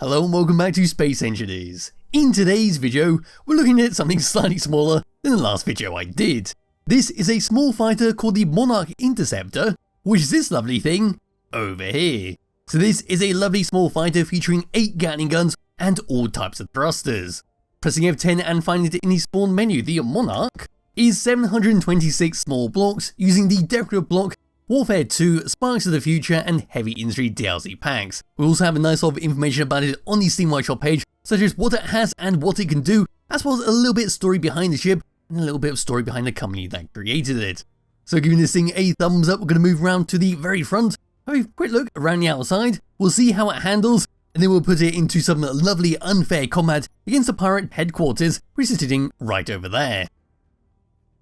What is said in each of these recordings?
Hello and welcome back to Space Engineers. In today's video, we're looking at something slightly smaller than the last video I did. This is a small fighter called the Monarch Interceptor, which is this lovely thing over here. So this is a lovely small fighter featuring 8 Gatling guns and all types of thrusters. Pressing F10 and finding it in the spawn menu, the Monarch is 726 small blocks using the decorative block, Warfare 2, Sparks of the Future and Heavy Industry DLC packs. We also have a nice lot of information about it on the Steam Workshop page, such as what it has and what it can do, as well as a little bit of story behind the ship and a little bit of story behind the company that created it. So giving this thing a thumbs up, we're going to move around to the very front, have a quick look around the outside, we'll see how it handles, and then we'll put it into some lovely unfair combat against the pirate headquarters, which is sitting right over there.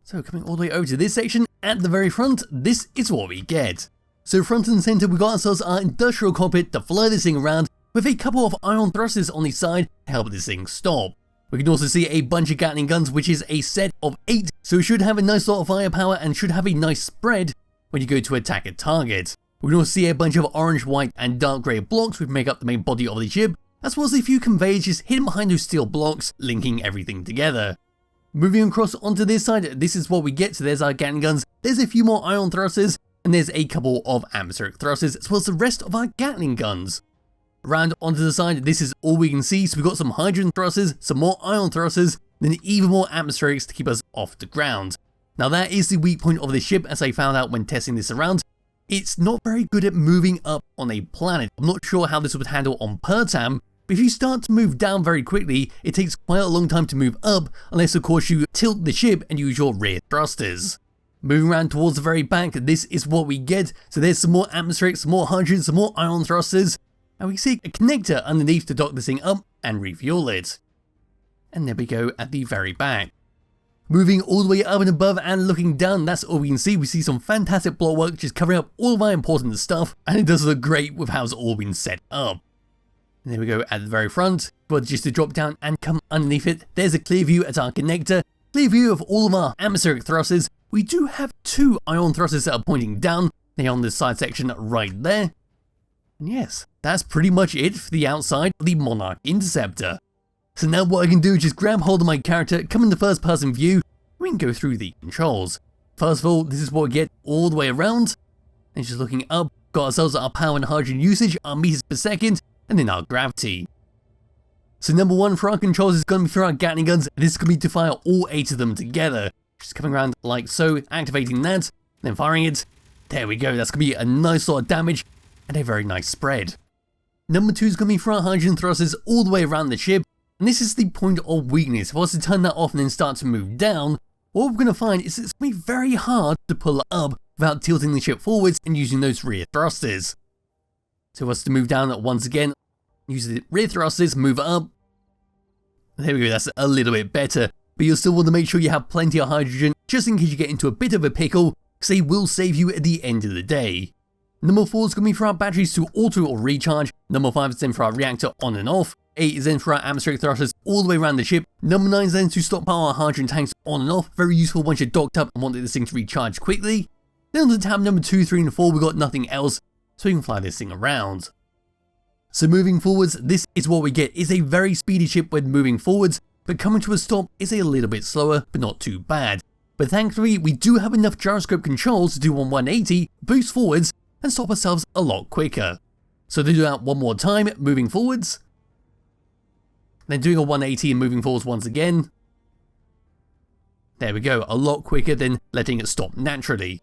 So coming all the way over to this section, at the very front, this is what we get. So front and centre, we got ourselves our industrial cockpit to fly this thing around with a couple of ion thrusters on the side to help this thing stop. We can also see a bunch of Gatling guns, which is a set of 8, so it should have a nice lot of firepower and should have a nice spread when you go to attack a target. We can also see a bunch of orange, white and dark grey blocks which make up the main body of the ship, as well as a few conveyors just hidden behind those steel blocks, linking everything together. Moving across onto this side, this is what we get. So there's our Gatling guns, there's a few more ion thrusters, and there's a couple of atmospheric thrusters, as well as the rest of our Gatling guns. Around onto the side, this is all we can see. So we've got some hydrogen thrusters, some more ion thrusters, then even more atmospherics to keep us off the ground. Now that is the weak point of the ship, as I found out when testing this around. It's not very good at moving up on a planet. I'm not sure how this would handle on Pertam, but if you start to move down very quickly, it takes quite a long time to move up, unless of course you tilt the ship and use your rear thrusters. Moving around towards the very back, this is what we get. So there's some more atmospheric, some more hydrogen, some more ion thrusters, and we see a connector underneath to dock this thing up and refuel it. And there we go at the very back. Moving all the way up and above and looking down, that's all we can see. We see some fantastic block work just covering up all of our important stuff, and it does look great with how it's all been set up. And there we go at the very front, but just to drop down and come underneath it, there's a clear view at our connector, clear view of all of our atmospheric thrusters. We do have 2 ion thrusters that are pointing down, they're on this side section right there. And yes, that's pretty much it for the outside of the Monarch Interceptor. So now what I can do is just grab hold of my character, come into first person view, and we can go through the controls. First of all, this is what we get all the way around, and just looking up, got ourselves our power and hydrogen usage, our meters per second, and then our gravity. So number 1 for our controls is going to be for our Gatling guns, and this is going to be to fire all 8 of them together. Just coming around like so, activating that, then firing it. There we go, that's going to be a nice lot of damage, and a very nice spread. Number 2 is going to be for our hydrogen thrusters all the way around the ship, and this is the point of weakness. If I was to turn that off and then start to move down, what we're going to find is it's going to be very hard to pull it up without tilting the ship forwards and using those rear thrusters. So if I was to move down once again, use the rear thrusters, move it up. There we go, that's a little bit better, but you'll still want to make sure you have plenty of hydrogen just in case you get into a bit of a pickle, because they will save you at the end of the day. Number 4 is going to be for our batteries to auto or recharge. Number 5 is then for our reactor on and off. 8 is then for our atmospheric thrusters all the way around the ship. Number 9 is then to stockpile our hydrogen tanks on and off. Very useful once you're docked up and want this thing to recharge quickly. Then on to tab number 2, 3 and 4 we've got nothing else, so we can fly this thing around. So moving forwards, this is what we get. It's a very speedy ship when moving forwards, but coming to a stop is a little bit slower, but not too bad. But thankfully, we do have enough gyroscope controls to do on 180, boost forwards, and stop ourselves a lot quicker. So to do that one more time, moving forwards, then doing a 180 and moving forwards once again. There we go, a lot quicker than letting it stop naturally.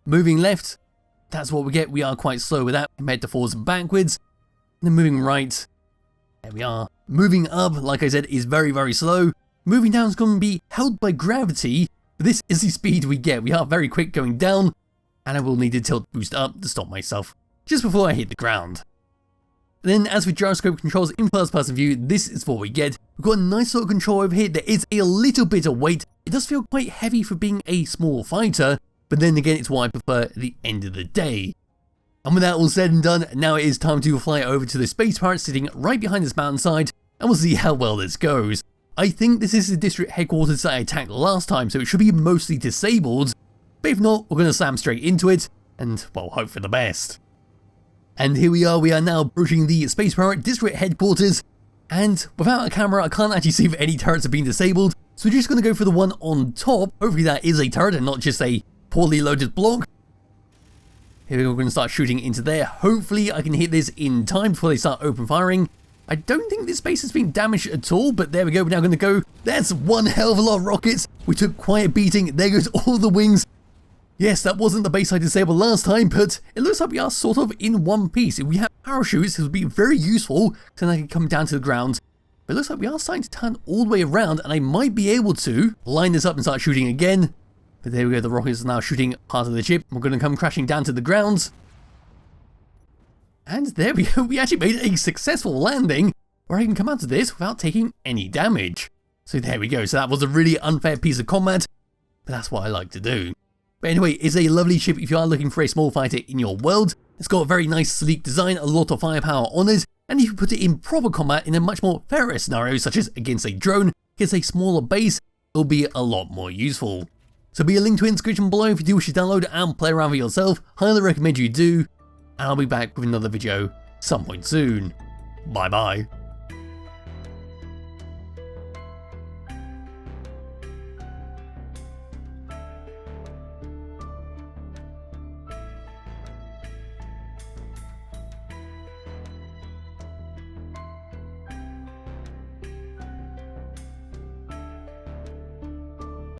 Moving left, that's what we get. We are quite slow with that compared to forwards and backwards. And then moving right, there we are. Moving up, like I said, is very, very slow. Moving down is going to be held by gravity. This is the speed we get. We are very quick going down, and I will need to tilt boost up to stop myself just before I hit the ground. Then as for gyroscope controls in first person view, this is what we get. We've got a nice little control over here. There is a little bit of weight. It does feel quite heavy for being a small fighter, but then again, it's what I prefer at the end of the day. And with that all said and done, now it is time to fly over to the space pirate sitting right behind this mountainside, and we'll see how well this goes. I think this is the district headquarters that I attacked last time, so it should be mostly disabled, but if not, we're going to slam straight into it, and well, hope for the best. And here we are now approaching the Space Pirate District headquarters, and without a camera I can't actually see if any turrets have been disabled, so we're just going to go for the one on top. Hopefully that is a turret and not just a poorly loaded block. Here we go, we're going to start shooting into there. Hopefully I can hit this in time before they start open firing. I don't think this base has been damaged at all, but there we go, we're now going to go. That's one hell of a lot of rockets. We took quite a beating. There goes all the wings. Yes, that wasn't the base I disabled last time, but it looks like we are sort of in one piece. If we have parachutes, it would be very useful, so then I can come down to the ground. But it looks like we are starting to turn all the way around, and I might be able to line this up and start shooting again. But there we go, the rockets are now shooting part of the ship. We're going to come crashing down to the ground. And there we go, we actually made a successful landing, where I can come out of this without taking any damage. So there we go, so that was a really unfair piece of combat, but that's what I like to do. But anyway, it's a lovely ship if you are looking for a small fighter in your world. It's got a very nice sleek design, a lot of firepower on it, and if you put it in proper combat in a much more fairer scenario, such as against a drone, against a smaller base, it'll be a lot more useful. So be a link to it in the description below if you do wish to download and play around with it yourself. Highly recommend you do, and I'll be back with another video some point soon. Bye bye.